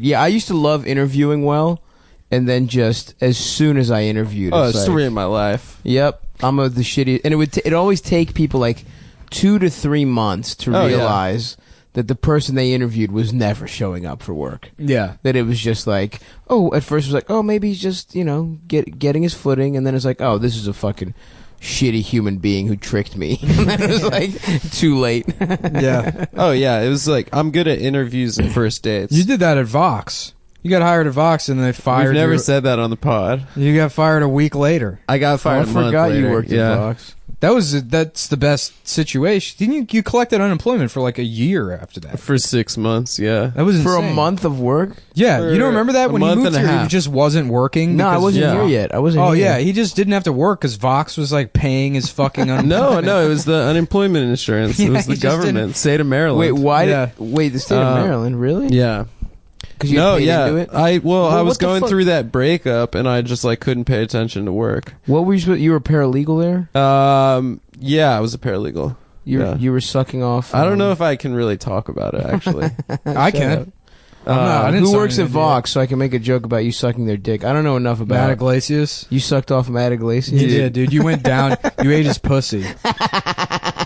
Yeah, I used to love interviewing well, and then just as soon as I interviewed, Oh, it's like, story of my life. Yep, I'm the shitty, and it always take people like 2 to 3 months to realize that the person they interviewed was never showing up for work. Yeah. That it was just like, at first it was like, maybe he's just, getting his footing, and then it's like, this is a fucking shitty human being who tricked me. And then it was like, too late. Yeah. Oh, yeah, it was like, I'm good at interviews and first dates. You did that at Vox. You got hired at Vox and they fired you. We've never said that on the pod. You got fired a week later. I got fired a month forgot later. you worked at Vox. That's the best situation. Didn't you collected unemployment for like a year after that? For 6 months, yeah. That was For insane. a month of work? Yeah, For you don't remember that a when he month moved and a here? half. He just wasn't working. No, I because- wasn't here yet. I wasn't here. yeah, he just didn't have to work because Vox was like paying his fucking unemployment. No, it was the unemployment insurance. It was the he just government, state of Maryland. Wait, why Yeah. the state of Maryland, really? Yeah. Because you paid into it? I was what the going fuck? through that breakup, and I just like couldn't pay attention to work. What were you were a paralegal there? Yeah, I was a paralegal. You were sucking off. I don't know if I can really talk about it, actually. I can. I didn't Who sign works an at NDA. Vox so I can make a joke about you sucking their dick? I don't know enough about Matt it. Iglesias. You sucked off Matt Iglesias? You did, dude. You went down. You ate his pussy.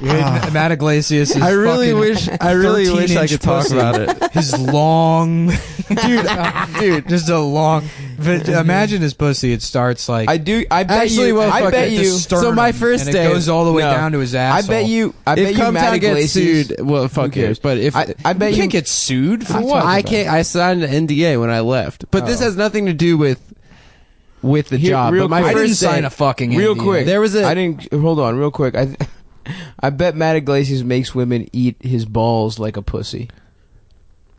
You ate Matt Iglesias. I really wish I could talk about it. His long, dude, just a long. But imagine his pussy. It starts like I bet actually, you. well, I fuck bet it, the you. sternum, So my first and day- it goes all the way No. down to his asshole. I bet you If Matt Comtown gets Iglesias. sued, well, fuck cares? it. But if I bet You you can't get sued for I'm what? talking I about can't, I signed an NDA when I left. But this Oh. has nothing to do with the Here, job. real But my quick. I didn't first sign day, a fucking real NDA. quick. There was a- I didn't. Hold on, real quick. I bet Matt Iglesias makes women eat his balls like a pussy.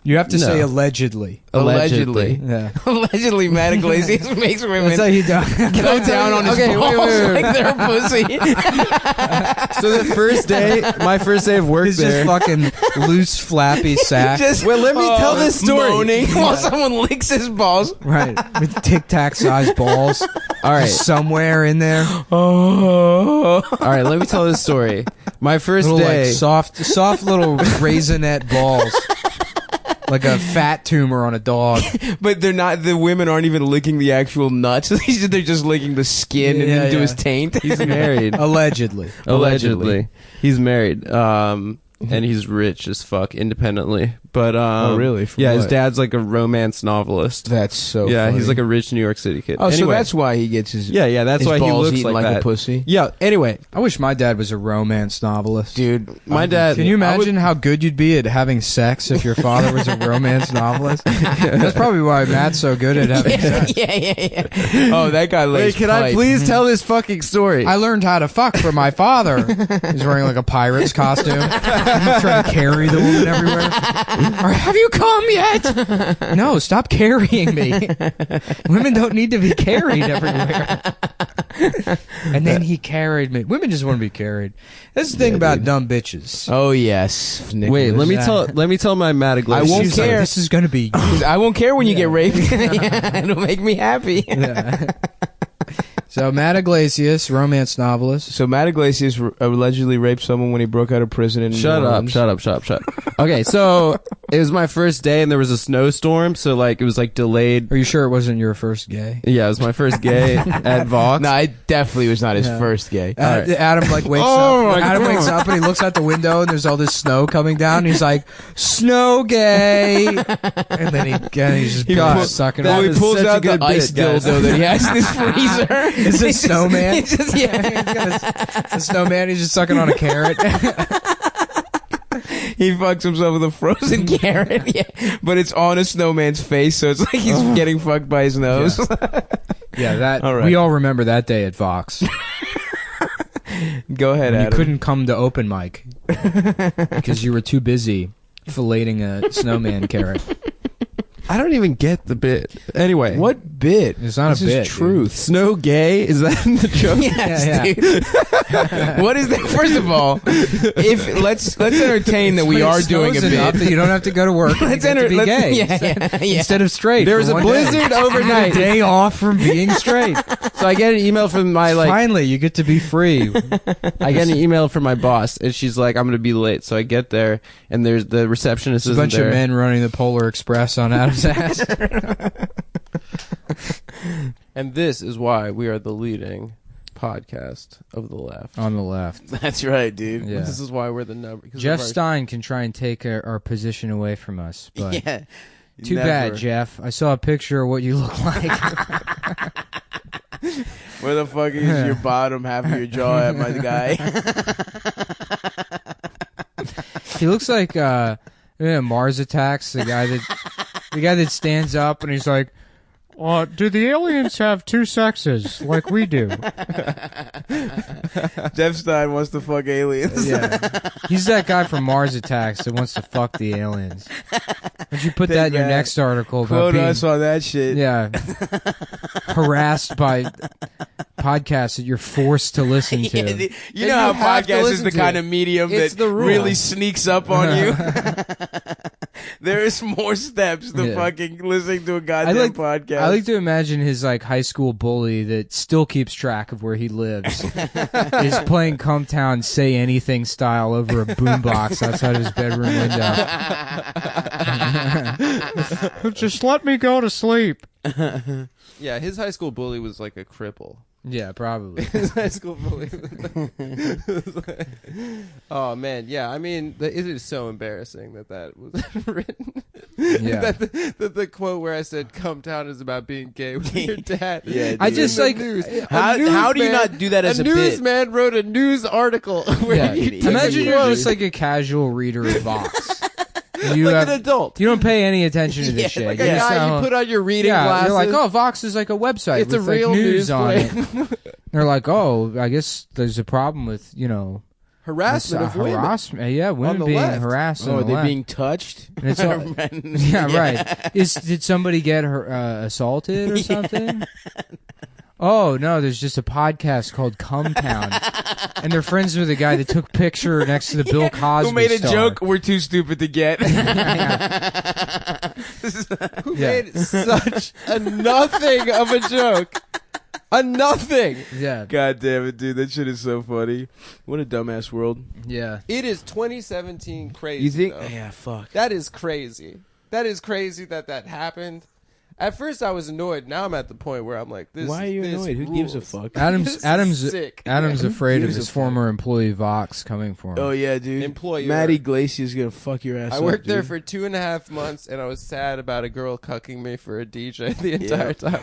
You have to No. say allegedly. Allegedly. Yeah. Allegedly, Matt Iglesias makes women That's how you do. go down on his Okay, balls wait. like they're a pussy. So the first day, my first day of work It's there. just fucking loose, flappy sack. Well, let me tell this story. Moaning while someone licks his balls. Right. With Tic Tac sized balls. All right, Somewhere in there. Oh. all right. Let me tell this story. My first Little day. like soft little raisinette balls. Like a fat tumor on a dog. But they're not. The women aren't even licking the actual nuts. They're just licking the skin and Yeah, into yeah. his taint. He's married. Allegedly. Allegedly. He's married. And he's rich as fuck independently. But Oh, really? From yeah, his what? dad's like a romance novelist. That's so. Yeah, funny. he's like a rich New York City kid. Oh, so anyway, that's why he gets his. yeah, that's his why he balls looks eaten like like that. a pussy. Yeah. Anyway, I wish my dad was a romance novelist. Dude, my dad. Can you imagine how good you'd be at having sex if your father was a romance novelist? That's probably why Matt's so good at having sex. yeah. Oh, that guy lays Wait, can I pipe. please tell this fucking story? I learned how to fuck from my father. He's wearing like a pirate's costume. He's trying to carry the woman everywhere. Or, have you come yet? No, stop carrying me. Women don't need to be carried everywhere. And then he carried me. Women just want to be carried. That's the thing about dumb bitches. Oh yes. Nicholas. Wait, let me that? tell my Matt Iglesias. I won't She's like, care. this is going to be... I won't care when you get raped. Yeah, it'll make me happy. Yeah. So Matt Iglesias, romance novelist. So Matt Iglesias allegedly raped someone when he broke out of prison in Shut New up, Orleans. shut up. Okay, so it was my first day and there was a snowstorm, so like it was like delayed. Are you sure it wasn't your first gay? Yeah, it was my first gay at Vox. No, it definitely was not his Yeah. first gay. right. Adam like wakes Oh, up. my Adam God. wakes up and he looks out the window and there's all this snow coming down. And he's like, "Snow gay," and then he's just sucking. that Well, on he was pulls such a out the good bit, ice guys. dildo that he has in his freezer. It's a He's just- snowman. he's just- yeah. The snowman. He's just sucking on a carrot. He fucks himself with a frozen carrot, yeah. But it's on a snowman's face, so it's like he's getting fucked by his nose. Yeah, that All right. we all remember that day at Vox. Go ahead, When you Adam. couldn't come to open mic because you were too busy filleting a snowman carrot. I don't even get the bit. Anyway, What bit. It's not a this bit, is truth. Snow gay? Is that in the joke? Yes, dude. What is that? First of all, if let's entertain that we are doing a bit. That you don't have to go to work. Let's to be gay yeah. instead of straight. There was for a one blizzard day. overnight. A day off from being straight. So I get an email from my Finally, you get to be free. I get an email from my boss, and she's like, "I'm gonna be late." So I get there, and there's the receptionist. It's a isn't bunch there. of men running the Polar Express on Adam's ass. And this is why we are the leading podcast of the left. On the left. That's right, dude. Yeah. This is why we're the number. Jeff Stein can try and take our position away from us, but Yeah. too Never. bad, Jeff. I saw a picture of what you look like. Where the fuck is your bottom half of your jaw at, my guy? He looks like Mars Attacks, the guy that stands up and he's like, do the aliens have two sexes like we do? Jeff Stein wants to fuck aliens. Yeah. He's that guy from Mars Attacks that wants to fuck the aliens. Would you put that in your next article about Quote being, us on that shit. yeah, harassed by podcasts that you're forced to listen to? Yeah, you And know how you have to podcast is listen the to kind it. of medium It's that the rule. really sneaks up on you. There is more steps to Yeah. fucking listening to a goddamn podcast. I like to imagine his like high school bully that still keeps track of where he lives is playing Come Town Say Anything style over a boombox outside of his bedroom window. Just let me go to sleep. Yeah, his high school bully was like a cripple. Yeah, probably. His high school bully. Was like, oh man, yeah. I mean, it is so embarrassing that was written. Yeah. that the quote where I said "Come Town" is about being gay with your dad. Yeah, I dude. just In the like news. How do you not do that as a bit? newsman wrote a news article where yeah. he took Imagine a you're quote just like a casual reader of Vox. You like have, an adult. you don't pay any attention to this Yeah, shit. Like You're a just guy how- you put on your reading yeah, glasses. you're like, oh, Vox is like a website. It's a with, like, real news on plate. it. They're like, oh, I guess there's a problem with harassment this, of women. harassment. Yeah, women the being left. harassed. Oh, on are the they left. being touched? And it's all, yeah, right. Did somebody get assaulted or something? Oh no, there's just a podcast called Come Town, and they're friends with a guy that took picture next to the Bill Cosby Who made a star. joke we're too stupid to get? Who Yeah. made such a nothing of a joke? A nothing. Yeah, God damn it, dude. That shit is so funny. What a dumbass world. yeah. It is 2017 crazy. You think? though. Yeah, fuck. That is crazy. That is crazy that happened. At first, I was annoyed. Now I'm at the point where I'm like, "This." Why are you this annoyed? Who gives a rules. fuck? Adam's sick. Adam's afraid of gives a his fuck? former employee Vox coming for him. Oh yeah, dude. Employer. Matt Iglesias is gonna fuck your ass I up, worked there dude. for 2.5 months, and I was sad about a girl cucking me for a DJ the entire time.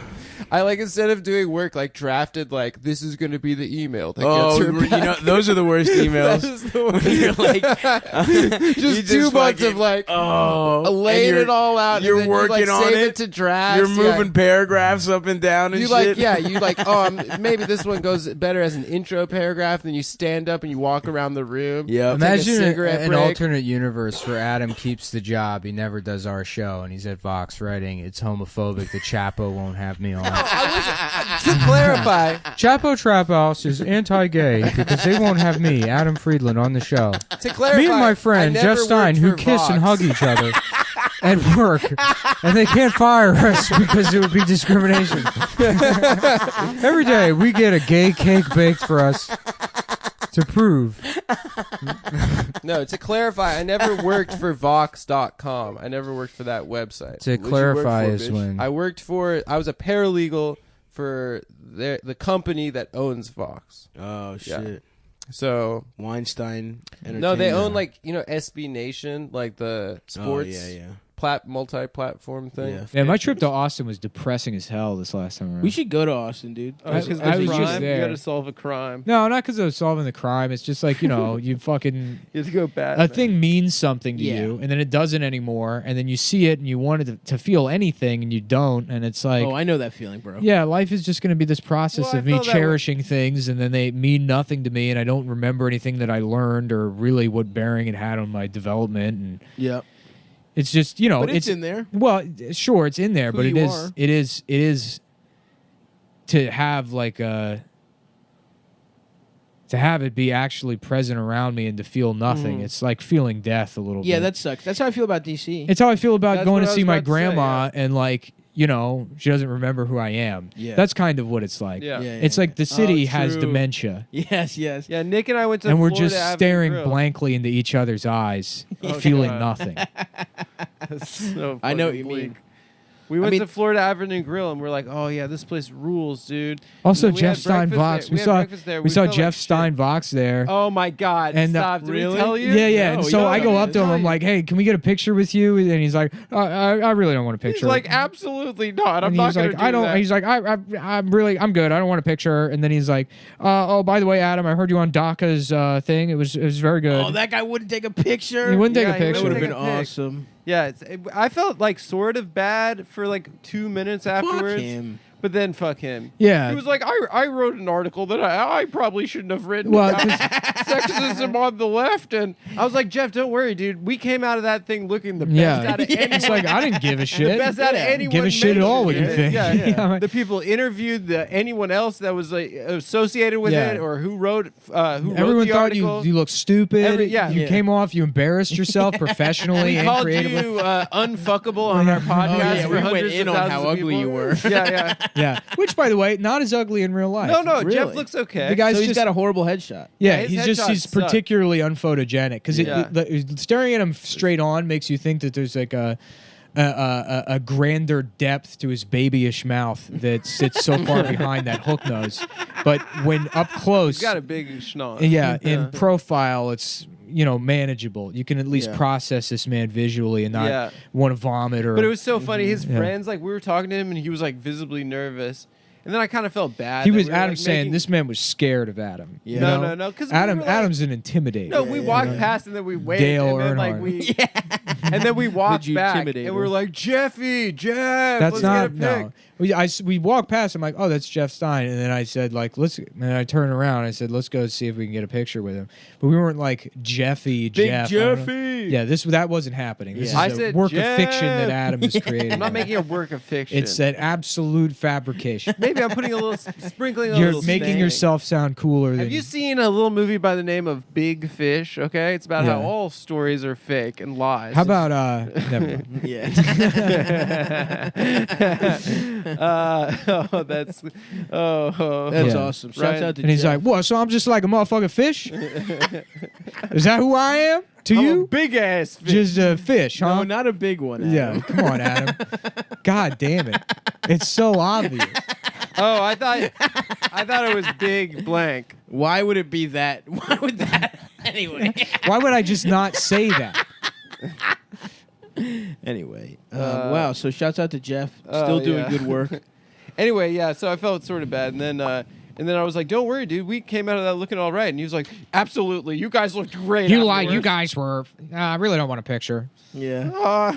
I instead of doing work, drafted this is going to be the email that Oh, gets her you back. know those are the worst emails. That is the worst. You're like, just 2 months of laying and it all out. You're and then working you, on save it. to draft. You're moving paragraphs up and down and You shit. maybe this one goes better as an intro paragraph. Then you stand up and you walk around the room. Yep. Imagine Take a cigarette an break. alternate universe where Adam keeps the job. He never does our show, and he's at Vox writing, "It's homophobic. The Chapo won't have me on." To clarify, Chapo Trap House is anti-gay because they won't have me, Adam Friedland, on the show. to clarify, Me and my friend I Jeff never Stein, worked who for kiss and Vox. hug each other at work, and they can't fire us because it would be discrimination. Every day we get a gay cake baked for us to prove. No, to clarify, I never worked for Vox.com. I never worked for that website. To you work clarify for, is bitch? when I was a paralegal for the company that owns Vox. Oh shit. So Weinstein. no, they own Entertainment. SB Nation, the sports Oh, yeah. multi-platform thing. Yeah. Yeah, my trip to Austin was depressing as hell this last time around. We should go to Austin, dude. I was just there. You got to solve a crime. No, not because I was solving the crime. It's just you fucking You have to go bad. a thing means something to Yeah. you, and then it doesn't anymore, and then you see it and you wanted to feel anything and you don't, and it's like, Oh, I know that feeling, bro. yeah, life is just going to be this process Well, I of me felt that cherishing things, and then they mean nothing to me, and I don't remember anything that I learned or really what bearing it had on my development, and Yep. it's just But it's in there. Well, sure, it's in there, Who but you are. it is to have like to have it be actually present around me and to feel nothing. It's like feeling death a little Yeah, bit. that sucks. That's how I feel about DC. It's how I feel about That's going what to I see was my about to say, grandma and like, you know, she doesn't remember who I am. Yeah. That's kind of what it's like. Yeah. It's like the city has true. dementia. Yes, yes. Yeah, Nick and I went to And we're Florida just Avenue staring Grill. blankly into each other's eyes, Oh, feeling God. nothing. That's so I know what fucking you bleak. mean. We went mean- to Florida Avenue Grill and we're like, oh yeah, this place rules, dude. Also, And then we Jeff had breakfast Steinvox. there. We had saw breakfast there. we saw felt Jeff like shit. Steinvox there. Oh my God! And, Stop! Did really? he tell you? Yeah. And No, so he I go doesn't. up to him. I'm like, "Hey, can we get a picture with you?" And he's like, "I really don't want a He's picture." like, absolutely not. I'm and not he's gonna like, do "I don't." that. He's like, I'm good. I don't want a picture." And then he's like, "Oh, by the way, Adam, I heard you on DACA's thing. It was very good." Oh, that guy wouldn't take a picture. He wouldn't take Yeah, a he That picture. would have Take been a pic. awesome. Yeah, I felt like sort of bad for like 2 minutes afterwards. Fuck him. But then fuck him. Yeah. He was like, I wrote an article that I probably shouldn't have written Well, about sexism on the left. And I was like, Jeff, don't worry, dude. We came out of that thing looking the best Yeah. out of anyone. It's like I didn't give a the shit. best out of Yeah. anyone. Give a shit at all what you mentioned think. it. Yeah, yeah. Yeah, I'm like- The people interviewed anyone else that was like associated with Yeah. it or who wrote Everyone the thought article. you looked stupid. Yeah. You Yeah. came off. You embarrassed yourself professionally We and called creatively. you unfuckable on our podcast. yeah, for we went hundreds in of on thousands how of ugly people. you were. Yeah, Yeah. Which, by the way, not as ugly in real life. No, Jeff Really? looks okay. The guy's So he's just got a horrible headshot. yeah, his he's headshots suck. particularly unphotogenic because Yeah. staring at him straight on makes you think that there's like a grander depth to his babyish mouth that sits so far behind that hook nose. But when up close, He's got a big schnoz. yeah, in profile, it's manageable. You can at least Yeah. process this man visually and not Yeah. want to vomit or. But it was so funny. His Yeah. friends, like, we were talking to him, and he was like visibly nervous. And then I kind of felt bad. he that was we were, Adam like, saying making- this man was scared of Adam. Yeah. you No, know? no, 'cause we Adam, were like- Adam's an intimidator. No, we walked past and then we waved, Dale and then like Earnhardt. and then we walked you back, intimidate and we were her? like, Jeff, That's let's not get a pic. no. We walked past. I'm like, oh, that's Jeff Stein, and then I said like, let's. And I turned around. And I said, let's go see if we can get a picture with him. But we weren't like Jeffy, Big Jeff. I don't know. Jeffy. Yeah, that wasn't happening. This Yeah. I is a said work Jeff. of fiction that Adam has created. I'm not making a work of fiction. It's an absolute fabrication. Maybe I'm putting a little sprinkling a You're little making stain. yourself sound cooler than Have you seen a little movie by the name of Big Fish? Okay, it's about how Yeah. all stories are fake and lies. How about never mind. Yeah. That's That's Yeah. awesome. Shouts Ryan- out to And he's Jeff. like, what? So I'm just like a motherfucking fish? Is that who I am to I'm a you? big ass fish. Just a fish, huh? No, not a big one. Yeah, Adam. come on, Adam. God damn it. It's so obvious. Oh, I thought it was big blank. Why would it be that? Why would that? Anyway. Why would I just not say that? Anyway. Wow. So shouts out to Jeff. Oh, Still doing yeah. good work. Anyway, yeah. So I felt sort of bad, and then I was like, "Don't worry, dude. We came out of that looking all right." And he was like, "Absolutely, you guys looked great." You afterwards." guys were. I really don't want a picture. Yeah. Uh,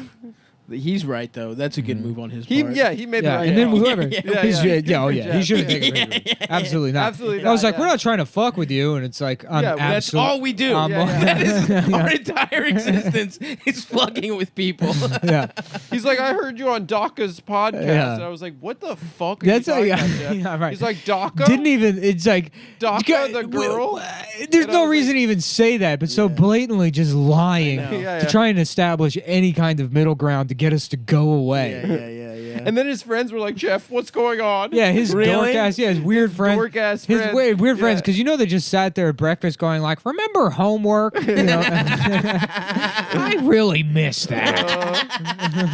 He's right though. That's a good move on his he part. made the Yeah, right. and then call. whoever. Yeah, he's- yeah. yeah, oh Good yeah. job. He shouldn't take a picture. Absolutely not. Absolutely I was not, like, yeah. we're not trying to fuck with you, and it's like, I'm Yeah, well, That's all we do. I'm- That is Yeah. our entire existence is fucking with people. Yeah. He's like, "I heard you on DACA's podcast," Yeah. and I was like, "What the fuck are That's you talking yeah, about, Jeff?" yeah, right. He's like, "DACA." Didn't even. It's like DACA the girl. There's And I no was reason like- to even say that, but so blatantly just lying I know. Yeah, to yeah. try and establish any kind of middle ground to get us to go away. yeah. And then his friends were like, "Jeff, what's going on?" Yeah, his Really? dork ass, his weird friends, dork-ass his friends. weird friends, Yeah. because they just sat there at breakfast going like, "Remember homework?" I really miss that.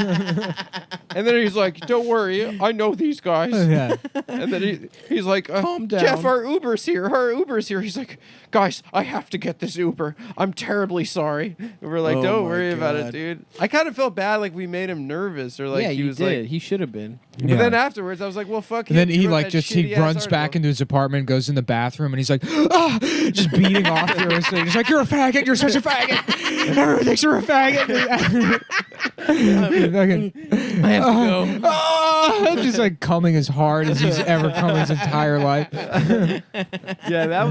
And then he's like, "Don't worry, I know these guys." Yeah. And then he's like, Calm down. Jeff, our Uber's here. He's like, "Guys, I have to get this Uber. I'm terribly sorry." And we're like, Oh "Don't my worry about it, God. dude." I kind of felt bad, like we made him nervous, or like yeah, he you was did. like. He should have been. But Yeah. then afterwards, I was like, "Well, fuck." And then him. he wrote like that just he shitty-ass runs back article. into his apartment, goes in the bathroom, and he's like, just beating off furiously. He's like, "You're a faggot. You're such a faggot. Everyone thinks you're you're a faggot. I have to go. Just like coming as hard as he's ever come his entire life. Yeah, that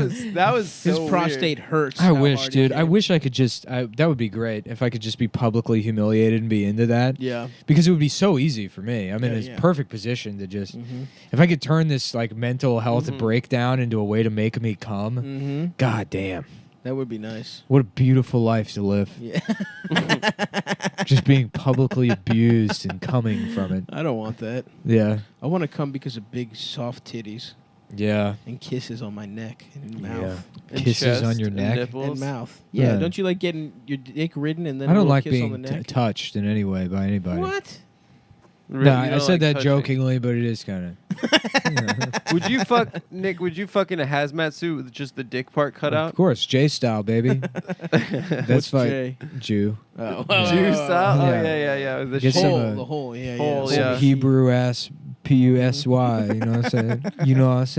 was so His prostate hurts. I how wish, hard dude. he I came. wish I could just. That would be great if I could just be publicly humiliated and be into that. Yeah. Because it would be so easy for me. I'm in Yeah, this yeah. perfect position to just. Mm-hmm. If I could turn this like mental health Mhm. breakdown into a way to make me come, Mm-hmm. god damn. That would be nice. What a beautiful life to live. Yeah. Just being publicly abused and coming from it. I don't want that. Yeah. I want to come because of big, soft titties Yeah. and kisses on my neck and Yeah. mouth. And Kisses chest on your and neck. nipples. And mouth. Yeah. Yeah. Don't you like getting your dick ridden and then I a don't little like kiss on the being neck? touched in any way by anybody. What? Really, No, you I don't said like that touching. jokingly, but it is kind of. Would you fuck Nick? Would you fuck in a hazmat suit with just the dick part cut Of out? course, J style, baby. That's What's like J? Jew. Oh. Jew style? Oh Yeah. yeah. The Get shit. some, Hole, the hole, yeah, Hole, yeah. yeah. Hebrew ass PUSY. You know what I'm saying? You know what I'm saying?